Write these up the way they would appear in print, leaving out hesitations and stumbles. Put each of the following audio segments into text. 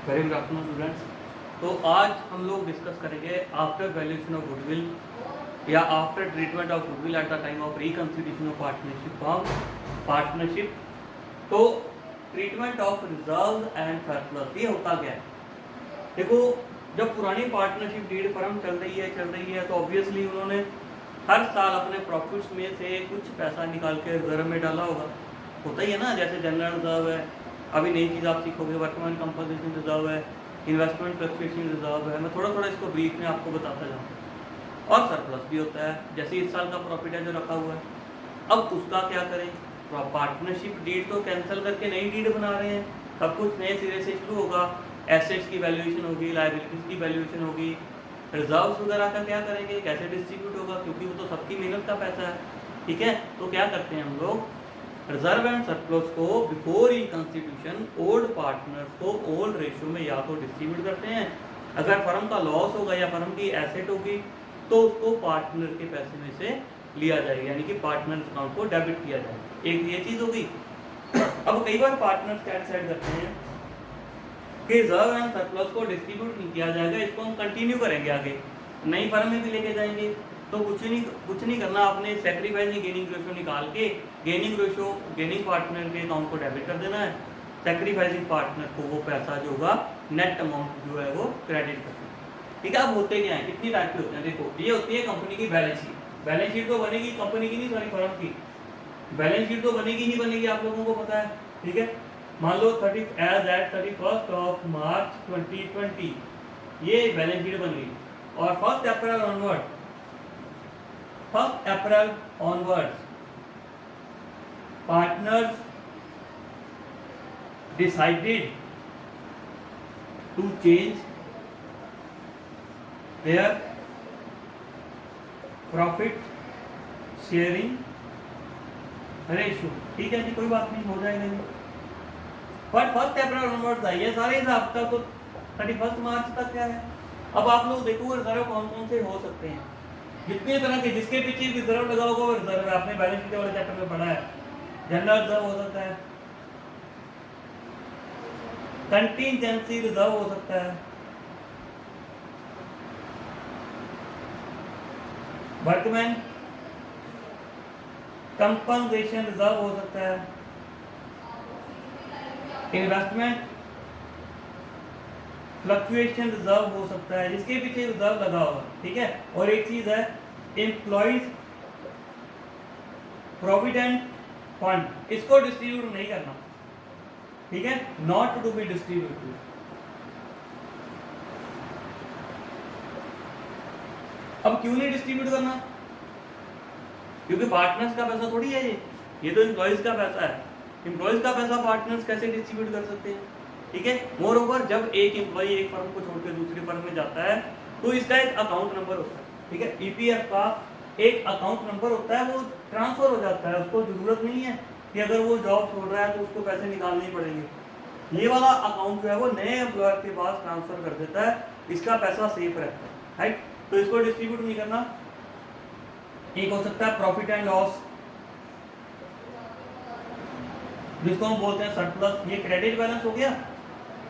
Very good afternoon students. तो आज हम लोग डिस्कस करेंगे आफ्टर वैल्यूएशन ऑफ गुडविल या after treatment of goodwill at the time of reconsideration of partnership form partnership. तो treatment of reserve and surplus ये होता क्या है? देखो, जब पुरानी पार्टनरशिप डीड फर्म चल रही है तो ऑब्वियसली उन्होंने हर साल अपने प्रॉफिट्स में से कुछ पैसा निकाल के रिजर्व में डाला होता ही है ना। जैसे जनरल रिजर्व है, अभी नई चीज़ आप सीखोगे, वर्तमान कंपोजिशन रिजर्व है, इन्वेस्टमेंट फ्लक्चुएशन रिजर्व है। मैं थोड़ा थोड़ा इसको ब्रीफ में आपको बताता जाऊँ। और सरप्लस भी होता है, जैसे इस साल का प्रॉफिट है जो रखा हुआ है, अब उसका क्या करें? तो पार्टनरशिप डीड तो कैंसिल करके नई डीड बना रहे हैं, सब कुछ नए सिरे से शुरू होगा। एसेट्स की वैल्यूएशन होगी, लायबिलिटीज की वैल्यूएशन होगी, रिजर्व्स वगैरह का क्या करेंगे, कैसे डिस्ट्रीब्यूट होगा, क्योंकि वो तो सबकी मेहनत का पैसा है। ठीक है, तो क्या करते हैं हम लोग, रिजर्व एंड सरप्लस को बिफोर ई कंस्टिट्यूशन ओल्ड पार्टनर्स को ओल्ड रेशियो में या तो डिस्ट्रीब्यूट करते हैं, अगर फर्म का लॉस होगा या फर्म की एसेट होगी तो उसको पार्टनर के पैसे में से लिया जाएगा, यानी कि पार्टनर अकाउंट को डेबिट किया जाएगा। एक ये चीज़ होगी। अब कई बार पार्टनर्स क्या डिसाइड करते हैं कि रिजर्व एंड सरप्लस को डिस्ट्रीब्यूट नहीं किया जाएगा, इसको हम कंटिन्यू करेंगे, आगे नई फर्म में भी लेके जाएंगे। तो कुछ नहीं करना, आपने सेक्रीफाइसिंग गेनिंग रेशियो निकाल के गेनिंग पार्टनर के अकाउंट को डेबिट कर देना है, सेक्रीफाइसिंग पार्टनर को वो पैसा जो होगा नेट अमाउंट जो है वो क्रेडिट कर देना। ठीक है, अब होते क्या है, कितनी टाइप के होते हैं? देखो, ये होती है कंपनी की बैलेंस शीट। बैलेंस शीट तो बनेगी कंपनी की नहीं, सॉरी फर्म की। बैलेंस शीट तो बनेगी ही बनेगी, आप लोगों को पता है। ठीक है, मान लो 31 मार्च 2020 ये बैलेंस शीट बन गई, और 1 April onwards partners decided to change their profit sharing ratio. ठीक है जी, कोई बात नहीं, हो जाएगा जी। बट 1 अप्रैल ऑनवर्ड्स आई है, सारे हिसाब का तो 31 मार्च तक क्या है। अब आप लोग देखो रिजर्व कौन कौन से हो सकते हैं, जितने तरह के, जिसके पीछे रिजर्व लगा होगा वो रिजर्व है, आपने बैलेंस शीट वाले चैप्टर में पढ़ा है। जनरल रिजर्व हो सकता है, कंटीजेंसी रिजर्व हो सकता है, वर्कमैन कंपनसेशन रिजर्व हो सकता है, इन्वेस्टमेंट फ्लक्चुएशन रिजर्व हो सकता है, जिसके पीछे रिजर्व लगा होगा। ठीक है, और एक चीज है एम्प्लॉइज प्रोविडेंट फंड, इसको डिस्ट्रीब्यूट नहीं करना। ठीक है, नॉट टू बी डिस्ट्रीब्यूटेड। अब क्यों नहीं डिस्ट्रीब्यूट करना? क्योंकि पार्टनर्स का पैसा थोड़ी है ये तो एम्प्लॉइज का पैसा है। एम्प्लॉइज का पैसा पार्टनर्स कैसे डिस्ट्रीब्यूट कर सकते हैं? ठीक है, मोर ओवर जब एक एम्प्लॉय एक फर्म को छोड़कर दूसरी फर्म में जाता है तो इसका एक अकाउंट नंबर होता है। ठीक है, ईपीएफ का एक अकाउंट नंबर होता है, वो ट्रांसफर हो जाता है, उसको जरूरत नहीं है कि अगर वो जॉब छोड़ रहा है तो उसको पैसे निकालने पड़ेंगे। ये वाला अकाउंट जो है वो नए एम्प्लॉयर के पास ट्रांसफर कर देता है, इसका पैसा सेफ रहता है। राइट, तो इसको डिस्ट्रीब्यूट नहीं करना। एक हो सकता है प्रॉफिट एंड लॉस, जिसको हम बोलते हैं सरप्लस। ये क्रेडिट बैलेंस हो गया,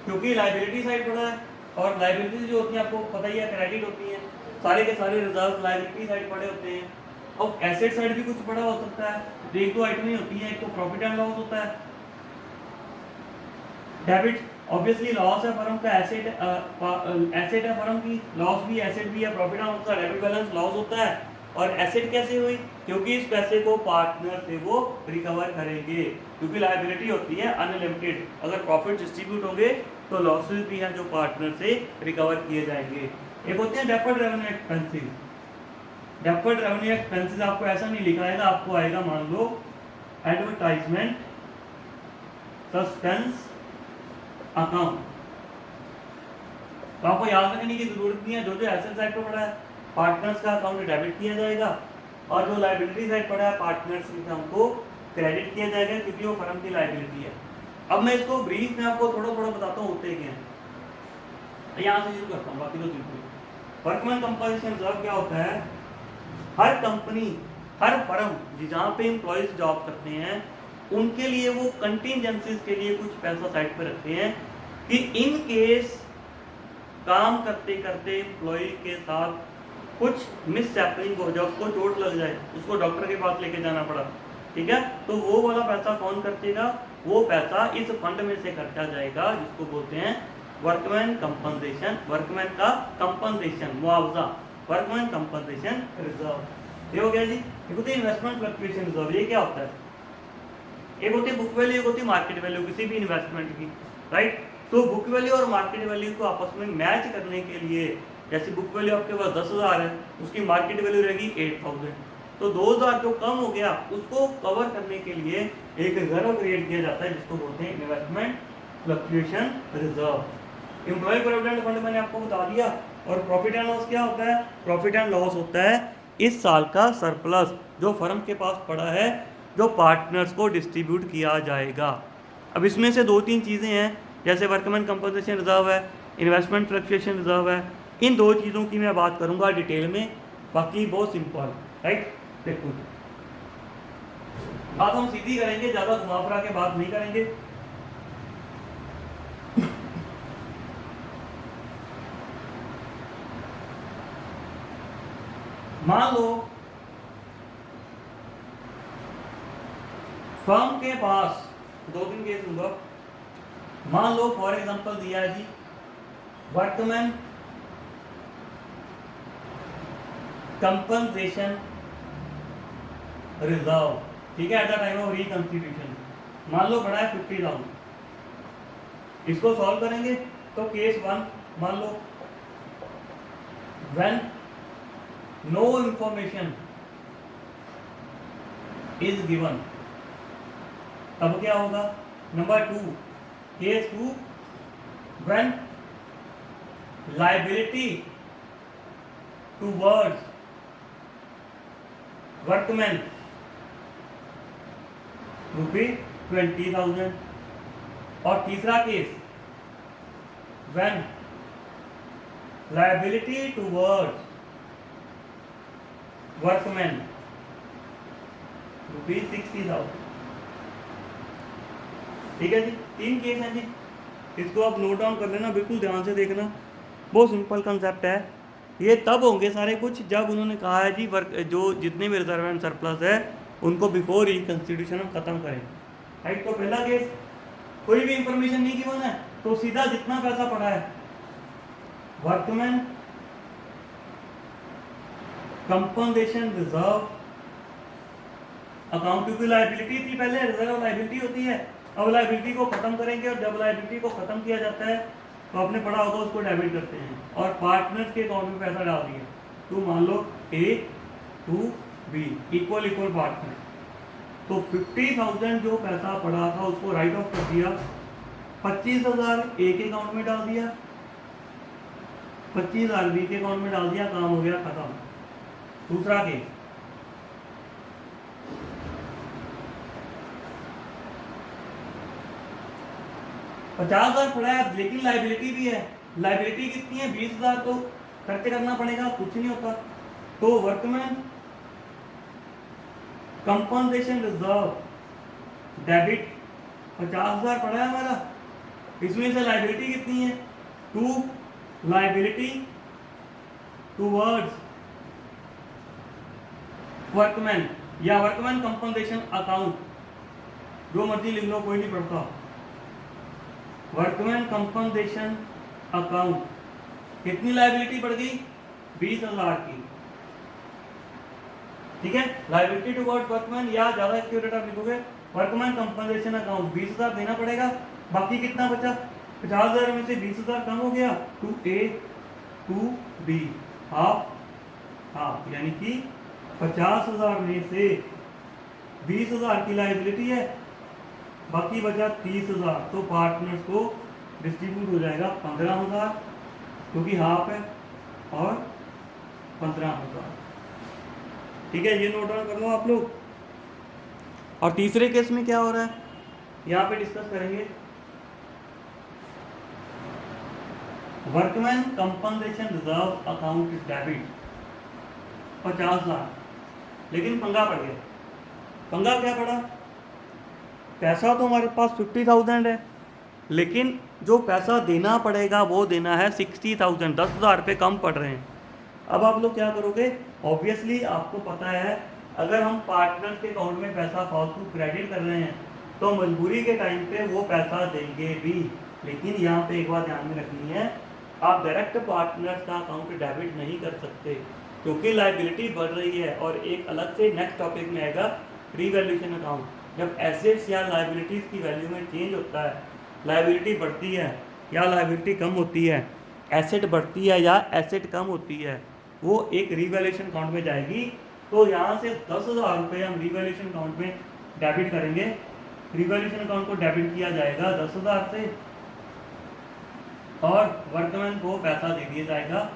क्योंकि लायबिलिटी साइड पड़ा है, और लायबिलिटीज जो होती है आपको पता ही है क्रेडिट होती है, सारे के सारे रिजर्व लायबिलिटी साइड पड़े होते हैं। और एसेट साइड भी कुछ पड़ा हो सकता है, तो एक दो आइटम ही होती है, एक तो प्रॉफिट एंड लॉस होता है। डेबिट ऑब्वियसली लॉस है फर्म का, एसेट है फर्म की, लॉस भी एसेट भी है, प्रॉफिट एंड लॉस का डेबिट बैलेंस लॉस होता है। और एसेट कैसे हुई? क्योंकि इस पैसे को पार्टनर से वो रिकवर करेंगे, क्योंकि लायबिलिटी होती है अनलिमिटेड। अगर प्रॉफिट डिस्ट्रीब्यूट होंगे तो लॉसेस भी हैं जो पार्टनर से रिकवर किए जाएंगे। एक होते हैं deferred revenue expenses. Deferred revenue expenses आपको ऐसा नहीं लिखा आएगा, आपको आएगा मान लो एडवर्टाइजमेंट सस्पेंस अकाउंट। तो आपको याद रखने की जरूरत नहीं है, जो एसेट साइड पर पड़ा है पार्टनर्स का अकाउंट डेबिट किया जाएगा, और जो लायबिलिटी साइड पड़ा है पार्टनर्स के अकाउंट को क्रेडिट किया जाएगा, क्योंकि वो फर्म की लायबिलिटी है। अब मैं इसको ब्रीफ में आपको थोड़ा थोड़ा बताता हूँ होते क्या है। यहाँ से शुरू करता हूँ, बाकी तो बिल्कुल। वर्कमैन कंपनसेशन रिजर्व क्या होता है? हर कंपनी, हर फर्म जहाँ पे एम्प्लॉयज जॉब करते हैं उनके लिए वो कंटीजेंसीज के लिए कुछ पैसा साइड पर रखते हैं, कि इन केस काम करते करते एम्प्लॉय के साथ कुछ मिस हैपनिंग हो जाए, उसको चोट लग जाए, उसको डॉक्टर के पास लेके जाना पड़ा, ठीक है, तो वो वाला पैसा कौन खर्चेगा? वो पैसा इस फंड में से खर्चा जाएगा जिसको बोलते हैं वर्कमैन कंपनसेशन, वर्कमैन का कंपनसेशन, मुआवजा, वर्कमैन कंपनसेशन रिजर्व। ये हो गया जी। एक होती है इन्वेस्टमेंट फ्लक्चुएशन रिजर्व। ये क्या होता है? एक होती है बुक वैल्यू, एक होती है मार्केट वैल्यू किसी भी इन्वेस्टमेंट की, राइट। तो बुक वैल्यू और मार्केट वैल्यू को आपस में मैच करने के लिए, जैसे बुक वैल्यू आपके पास 10,000 है, उसकी मार्केट वैल्यू रहेगी 8,000, तो 2,000 जो कम हो गया उसको कवर करने के लिए एक रिजर्व क्रिएट किया जाता है जिसको बोलते हैं investment fluctuation reserve. Employ provident fund मैंने आपको बता दिया। और प्रॉफिट एंड लॉस क्या होता है? प्रॉफिट एंड लॉस होता है इस साल का सरप्लस जो फर्म के पास पड़ा है, जो पार्टनर्स को डिस्ट्रीब्यूट किया जाएगा। अब इसमें से 2-3 चीज़ें हैं, जैसे वर्कमैन कंपनसेशन रिजर्व है, इन्वेस्टमेंट फ्लक्चुएशन रिजर्व है। इन 2 चीज़ों की मैं बात करूंगा डिटेल में, बाकी बहुत सिंपल, राइट। देखो बात हम सीधी करेंगे, ज़्यादा घुमा फिरा के बात नहीं करेंगे। मान लो फर्म के पास 2-3 केस लूंगा। मान लो फॉर एग्जांपल दिया है जी वर्कमैन कंपनसेशन रिजर्व, ठीक है, eight the time of reconstitution मान लो बड़ा है 50,000। इसको सॉल्व करेंगे तो केस 1 मान लो when no information is given, तब क्या होगा? Number 2 case 2 when liability towards workman ₹20,000। और तीसरा case when liability towards workman ₹60,000। ठीक है जी, 3 केस हैं जी, इसको आप नोट डाउन कर लेना, बिल्कुल ध्यान से देखना, बहुत सिंपल कंसेप्ट है। ये तब होंगे सारे कुछ जब उन्होंने कहा है जी वर्क जो जितने भी रिजर्व एंड सरप्लस है उनको बिफोर रिकंस्टिट्यूशन हम खत्म करें, राइट। तो पहला केस कोई भी इंफॉर्मेशन नहीं गिवन है, तो सीधा जितना पैसा पड़ा है वर्कमैन कंपनसेशन रिजर्व अकाउंट, क्योंकि लायबिलिटी थी पहले, रिजर्व लायबिलिटी होती है। अब लायबिलिटी को खत्म करेंगे और जब लायबिलिटी को खत्म किया जाता है तो आपने पढ़ा होगा उसको डेबिट करते हैं और पार्टनर्स के अकाउंट में पैसा डाल दिया। तो मान लो A to B equal equal partner, तो 50,000 जो पैसा पड़ा था उसको राइट ऑफ कर दिया, 25,000 A के अकाउंट में डाल दिया, 25,000 B के अकाउंट में डाल दिया, काम हो गया खत्म। दूसरा केस 50,000 पड़ा है लेकिन लाइबिलिटी भी है, लाइबिलिटी कितनी है? 20,000, तो खर्च करना पड़ेगा, कुछ नहीं होता। तो वर्कमैन कंपनसेशन रिजर्व डेबिट 50,000 पड़ा है हमारा, इसमें से लाइबिलिटी कितनी है? टू लाइबिलिटी टूवर्ड्स वर्कमैन या वर्कमैन कंपनसेशन अकाउंट, जो मर्जी लिख लो, कोई नहीं पड़ता। वर्कमैन कंपनसेशन अकाउंट कितनी लायबिलिटी बढ़ गई? 20,000 की, ठीक है। लायबिलिटी टुवर्ड्स वर्कमैन, या ज्यादा एक्यूरेट आप लिखोगे वर्कमैन कंपनसेशन अकाउंट 20,000 देना पड़ेगा। बाकी कितना बचा? 50,000 में से 20,000 कम हो गया, to A to B half half, यानी कि 50,000 में से 20,000 की लायबिलिटी है, बाकी बचा 30,000, तो पार्टनर्स को डिस्ट्रीब्यूट हो जाएगा 15,000, क्योंकि हाफ है, और 15,000, ठीक है। ये नोट डाउन कर लो आप लोग। और तीसरे केस में क्या हो रहा है यहाँ पे डिस्कस करेंगे, workman compensation reserve account debit 50,000, लेकिन पंगा पड़ गया। पंगा क्या पड़ा? पैसा तो हमारे पास 50,000 है, लेकिन जो पैसा देना पड़ेगा वो देना है 60,000, 10,000 रुपये कम पड़ रहे हैं। अब आप लोग क्या करोगे, ऑब्वियसली आपको पता है अगर हम पार्टनर्स के अकाउंट में पैसा फालतू क्रेडिट कर रहे हैं तो मजबूरी के टाइम पे वो पैसा देंगे भी। लेकिन यहाँ पे एक बात ध्यान में रखनी है, आप डायरेक्ट पार्टनर्स का अकाउंट डेबिट नहीं कर सकते क्योंकि लाइबिलिटी बढ़ रही है। और एक अलग से नेक्स्ट टॉपिक में आएगा रीवैल्यूएशन अकाउंट। जब एसेट्स या लाइबिलिटीज़ की वैल्यू में चेंज होता है, लाइबिलिटी बढ़ती है या लाइबिलिटी कम होती है, एसेट बढ़ती है या एसेट कम होती है, वो एक रीवैल्यूएशन अकाउंट में जाएगी। तो यहाँ से 10,000 रुपये हम रीवैल्यूएशन अकाउंट में डेबिट करेंगे। रीवैल्यूएशन अकाउंट को डेबिट किया जाएगा 10,000 से और वर्कमैन को पैसा दे दिया जाएगा,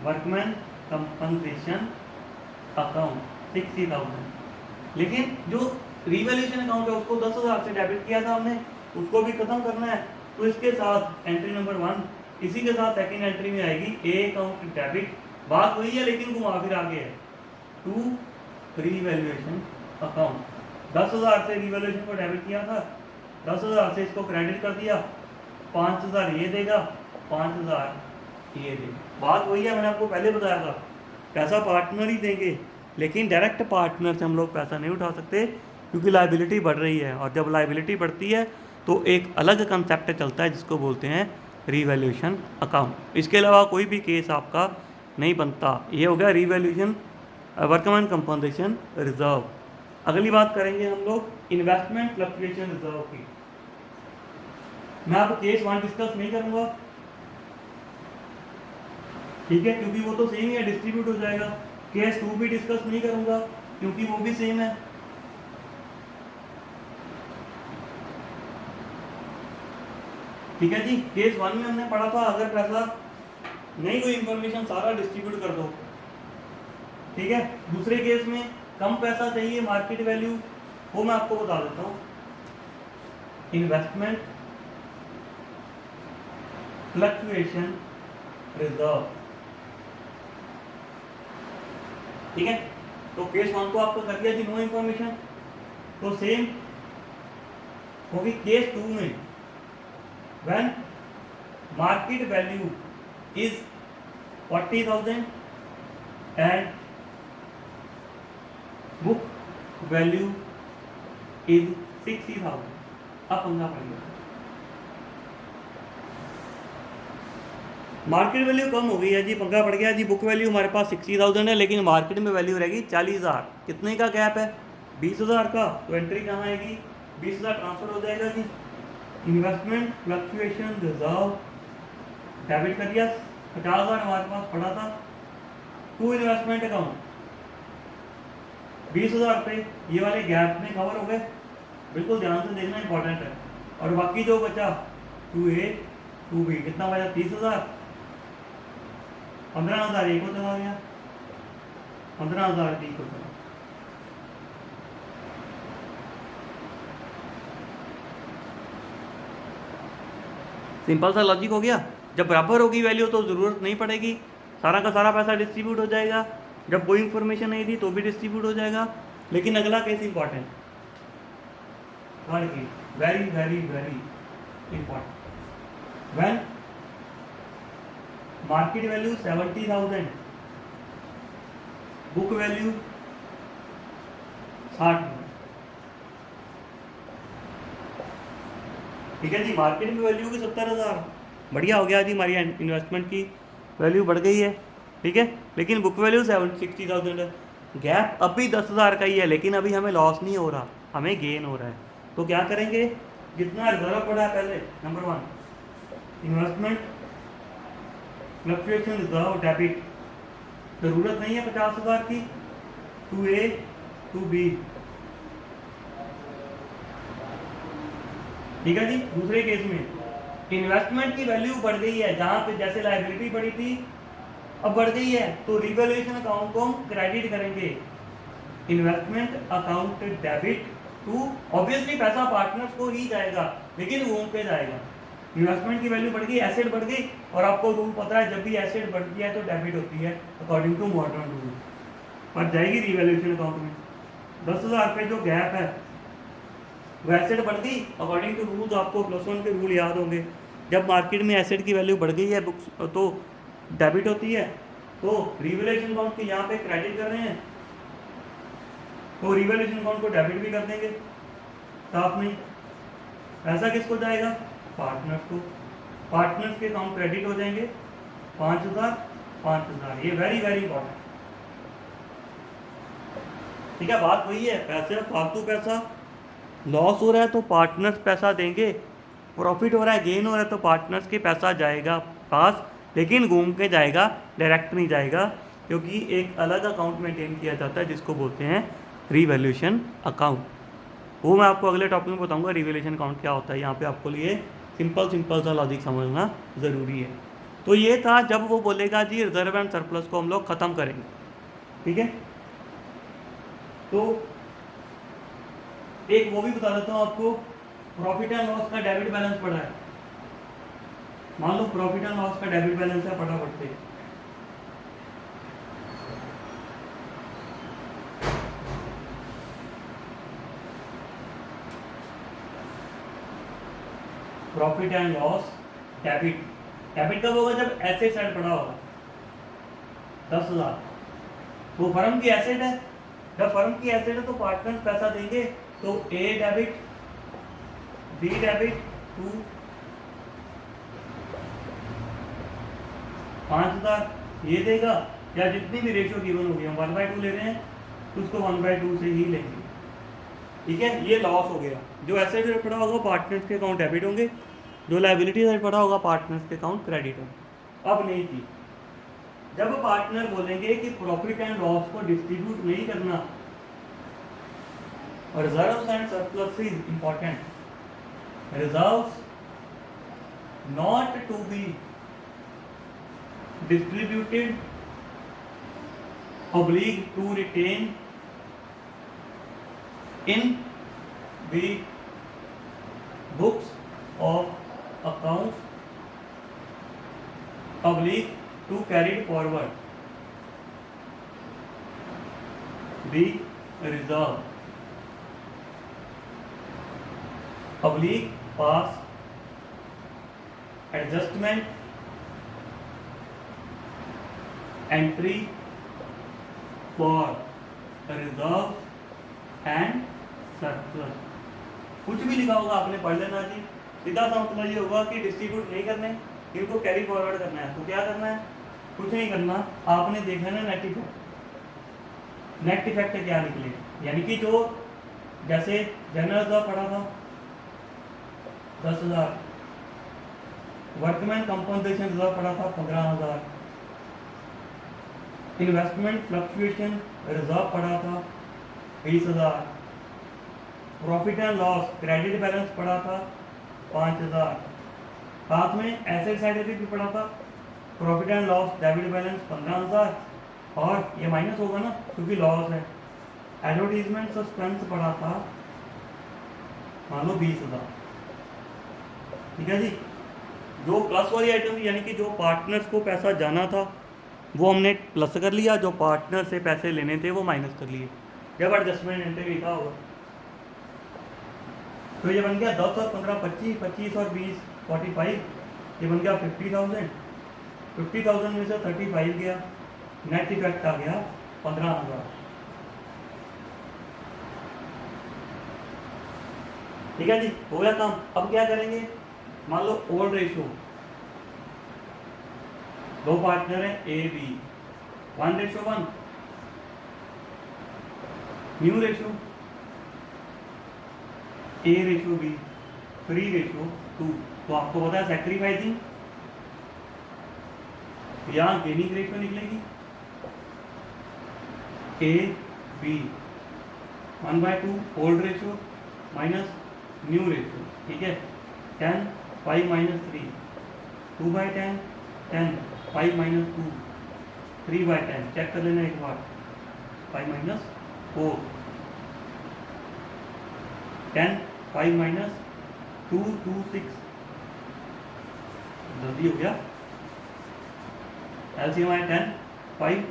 वर्कमैन कंपनसेशन अकाउंट 60,000। लेकिन जो रीवैल्यूएशन अकाउंट है उसको 10,000 से डेबिट किया था हमने, उसको भी खत्म करना है। तो इसके साथ एंट्री नंबर 1, इसी के साथ सेकंड एंट्री में आएगी ए अकाउंट डेबिट। बात वही है लेकिन घुमा फिर आगे है, टू रीवैल्यूएशन अकाउंट। 10,000 से रीवैल्यूएशन को डेबिट किया था, 10,000 से इसको क्रेडिट कर दिया, 5,000 ये देगा, 5,000 ये देगा। बात वही है, मैंने आपको पहले बताया था पैसा पार्टनर ही देंगे, लेकिन डायरेक्ट पार्टनर से हम लोग पैसा नहीं उठा सकते क्योंकि लाइबिलिटी बढ़ रही है। और जब लाइबिलिटी बढ़ती है तो एक अलग कंसेप्ट चलता है जिसको बोलते हैं रीवैल्यूएशन अकाउंट। इसके अलावा कोई भी केस आपका नहीं बनता। ये हो गया रीवैल्यूएशन वर्कमैन कंपनसेशन रिजर्व। अगली बात करेंगे हम लोग इन्वेस्टमेंट फ्लक्चुएशन रिजर्व की। मैं अब केस 1 डिस्कस नहीं करूंगा, ठीक है, क्योंकि वो तो सेम ही है, डिस्ट्रीब्यूट हो जाएगा। केस 2 भी डिस्कस नहीं करूंगा क्योंकि वो भी सेम है। ठीक है जी, केस 1 में हमने पढ़ा था अगर पैसा नहीं कोई इंफॉर्मेशन सारा डिस्ट्रीब्यूट कर दो, ठीक है। दूसरे केस में कम पैसा चाहिए मार्केट वैल्यू, वो मैं आपको बता देता हूँ, इन्वेस्टमेंट फ्लक्चुएशन रिजर्व, ठीक है। तो केस 1 को आपको कर दिया जी नो इंफॉर्मेशन, तो सेम होगी केस 2 में when market value is 40,000 and book value is 60,000। अब पंगा पड़ गया, मार्केट वैल्यू कम हो गई है जी, पंगा पड़ गया जी। बुक वैल्यू हमारे पास 60,000 है लेकिन मार्केट में वैल्यू रहेगी 40,000। कितने का गैप है, 20,000 का। तो एंट्री कहाँ आएगी, 20,000 ट्रांसफर हो जाएगा जी। इन्वेस्टमेंट फ्लक्चुएशन रिजर्व डेबिट कर दिया, 50,000 हमारे पास पड़ा था। टू इन्वेस्टमेंट अकाउंट 20,000 रुपये ये वाले गैप में कवर हो गए, बिल्कुल ध्यान से देखना इंपॉर्टेंट है। और बाकी जो बचा 2A 2B कितना बचा, 30,000, 15,000 एक को चला गया, 15,000 डी को चला। सिंपल सा लॉजिक हो गया। जब बराबर होगी वैल्यू तो ज़रूरत नहीं पड़ेगी, सारा का सारा पैसा डिस्ट्रीब्यूट हो जाएगा। जब कोई इंफॉर्मेशन नहीं थी तो भी डिस्ट्रीब्यूट हो जाएगा। लेकिन अगला case important, third case very very very important, when market value 70,000 book value 60,000, ठीक है जी। मार्केट में वैल्यू की 70,000, बढ़िया हो गया जी, हमारी इन्वेस्टमेंट की वैल्यू बढ़ गई है, ठीक है। लेकिन बुक वैल्यू 60,000 है, गैप अभी 10,000 का ही है, लेकिन अभी हमें लॉस नहीं हो रहा, हमें गेन हो रहा है। तो क्या करेंगे, जितना रिजर्व पड़ा है पहले number 1 investment fluctuation reserve debit, जरूरत नहीं है 50,000 की, 2A 2B, ठीक है जी। दूसरे केस में इन्वेस्टमेंट की वैल्यू बढ़ गई है, जहां पे जैसे लायबिलिटी बढ़ी थी अब बढ़ गई है, तो रिवैल्यूएशन अकाउंट को हम क्रेडिट करेंगे, investment account debit to, obviously पैसा पार्टनर्स को ही जाएगा लेकिन वो पे जाएगा। इन्वेस्टमेंट की वैल्यू बढ़ गई, एसेट बढ़ गई, और आपको रूल पता है जब भी एसेट बढ़ती है तो डेबिट होती है अकॉर्डिंग टू मॉडर्न रूल, पर जाएगी रिवैल्यूएशन अकाउंट में। 10,000 रुपये जो गैप है वो एसेट बढ़ गई अकॉर्डिंग टू रूल्स, आपको +1 के रूल याद होंगे। जब मार्केट में एसेट की वैल्यू बढ़ गई है बुक्स तो डेबिट होती है, तो रिवैल्यूएशन अकाउंट के यहाँ पे क्रेडिट कर रहे हैं तो रिवैल्यूएशन अकाउंट को डेबिट भी कर देंगे साथ में। ऐसा किसको जाएगा? पार्टनर्स को। पार्टनर्स के अकाउंट क्रेडिट हो जाएंगे 5,000 5,000। ये वेरी वेरी इंपॉर्टेंट, ठीक है। बात वही है, पैसे फालतू पैसा लॉस हो रहा है तो पार्टनर्स पैसा देंगे, प्रॉफिट हो रहा है गेन हो रहा है तो पार्टनर्स के पैसा जाएगा पास, लेकिन घूम के जाएगा, डायरेक्ट नहीं जाएगा, क्योंकि एक अलग अकाउंट मेंटेन किया जाता है जिसको बोलते हैं रिवैल्यूएशन अकाउंट। वो मैं आपको अगले टॉपिक में बताऊंगा रिवैल्यूएशन अकाउंट क्या होता है। यहाँ पे आपको लिए सिंपल सा लॉजिक समझना ज़रूरी है। तो ये था जब वो बोलेगा जी रिजर्व एंड सरप्लस को हम लोग ख़त्म करेंगे, ठीक है। तो एक वो भी बता देता हूँ आपको, प्रॉफिट एंड लॉस का डेबिट बैलेंस पड़ा है। मान लो प्रॉफिट एंड लॉस का डेबिट बैलेंस है, फटाफट से profit and loss debit. Debit कब होगा? जब एसेट साइड पड़ा होगा 10,000, वो फर्म की एसेट है। जब फर्म की एसेट है तो पार्टनर्स पैसा देंगे, तो ए डेबिट, बी डेबिट टू 5,000 ये देगा, या जितनी भी रेशियो गिवन होगी, हम 1/2 ले रहे हैं तो उसको 1/2 से ही लेंगे, ठीक है। ये लॉस हो गया। जो एसेट साइड पड़ा होगा पार्टनर्स के अकाउंट डेबिट होंगे, जो लायबिलिटी साइड पड़ा होगा पार्टनर्स के अकाउंट क्रेडिट होंगे। अब नहीं की, जब पार्टनर बोलेंगे कि प्रॉफिट एंड लॉस को डिस्ट्रीब्यूट नहीं करना, और reserves and surplus is important, reserves not to be distributed oblique to retain in the books of accounts oblique to carried forward the reserve oblique pass adjustment entry for reserve and surplus। कुछ भी लिखा होगा आपने पढ़ लेना जी। सीधा सा मतलब ये होगा कि डिस्ट्रीब्यूट नहीं करने, इनको कैरी फॉरवर्ड करना है। तो क्या करना है? कुछ नहीं करना, आपने देखा ना नेट इफेक्ट। नेट इफेक्ट क्या निकले, यानी कि जो जैसे जनरल रिजर्व पड़ा था 10,000, वर्कमैन कंपनसेशन रिजर्व पड़ा था 15,000, इन्वेस्टमेंट फ्लक्चुएशन रिजर्व पड़ा था 20,000, profit and loss credit balance पड़ा था 5,000, साथ में एसेट साइड भी पड़ा था profit and loss debit balance 15,000, और ये माइनस होगा ना क्योंकि लॉस है। एडवर्टीजमेंट सस्पेंस पड़ा था मान लो 20,000, ठीक है जी। जो प्लस वाली आइटम यानी कि जो पार्टनर्स को पैसा जाना था वो हमने प्लस कर लिया, जो पार्टनर से पैसे लेने थे वो माइनस कर लिए जब एडजस्टमेंट एंट्री लिखा होगा। तो ये बन गया 10 और 15 25, 25 और 20 45, ये बन गया 50,000। 50,000 में से 35 गया, नेट इफेक्ट आ गया 15,000, ठीक है जी। हो गया काम। अब क्या करेंगे? मान लो ओल्ड रेशियो, दो पार्टनर है A B, 1:1, new ratio A/B, 3:2। तो आपको पता है सैक्रिफाइसिंग या गेनिंग रेशियो निकलेगी A/B 1/2 old ratio minus new ratio, ठीक है। 10 5 - 3 2/10 10 5 - 2 3/10, चेक कर लेना एक बार, 5 - 4 10 5 - 2 2 6, जल्दी हो गया। एलसीएम है 10 5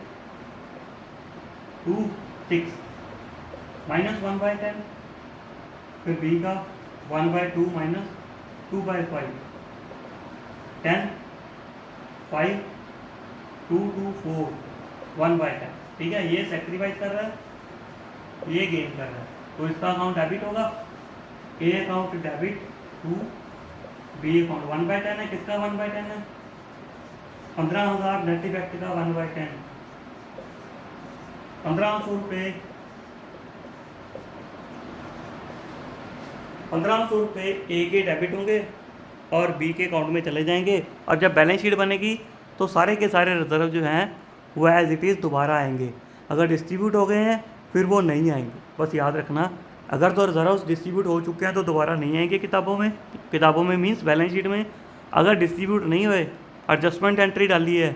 2 6 -1/10 फिर बी का 1/2 माइनस 2/5 10 5 2 2 4 1/10। ठीक है, ये सेक्रीफाइस कर रहा है, ये गेन कर रहा है, तो इसका अकाउंट डेबिट होगा, A account debit to B account 1/10 है। किसका 1/10 है? 15,000 नेट इफेक्ट का 1/10, 1500 रुपये, 1500 रुपये ए के डेबिट होंगे और बी के अकाउंट में चले जाएंगे, और जब बैलेंस शीट बनेगी तो सारे के सारे रिजर्व जो हैं वो एज इट इज़ दोबारा आएंगे। अगर डिस्ट्रीब्यूट हो गए हैं फिर वो नहीं आएंगे, बस याद रखना। अगर तो रिजर्व डिस्ट्रीब्यूट हो चुके हैं तो दोबारा नहीं आएंगे किताबों में मीन्स बैलेंस शीट में। अगर डिस्ट्रीब्यूट नहीं हुए, एडजस्टमेंट एंट्री डाली है,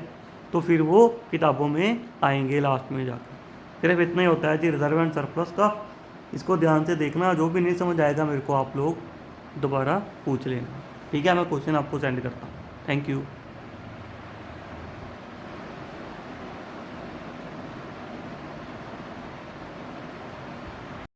तो फिर वो किताबों में आएंगे लास्ट में जाकर। सिर्फ इतना ही होता है जी रिजर्व एंड सरप्लस का। इसको ध्यान से देखना, जो भी नहीं समझ आएगा मेरे को आप लोग दोबारा पूछ लेना। ठीक है, मैं क्वेश्चन आपको सेंड करता हूँ। Thank you.